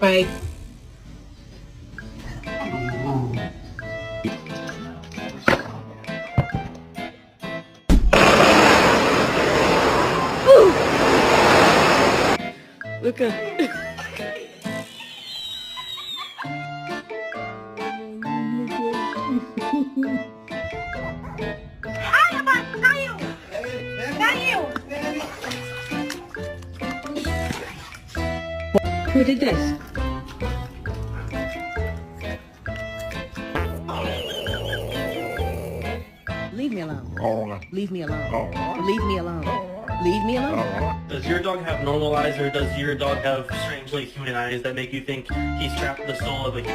Bye. Look at. Who did this? Leave me alone. Leave me alone. Leave me alone. Leave me alone. Does your dog have normal eyes, or does your dog have strangely human eyes that make you think he's trapped the soul of a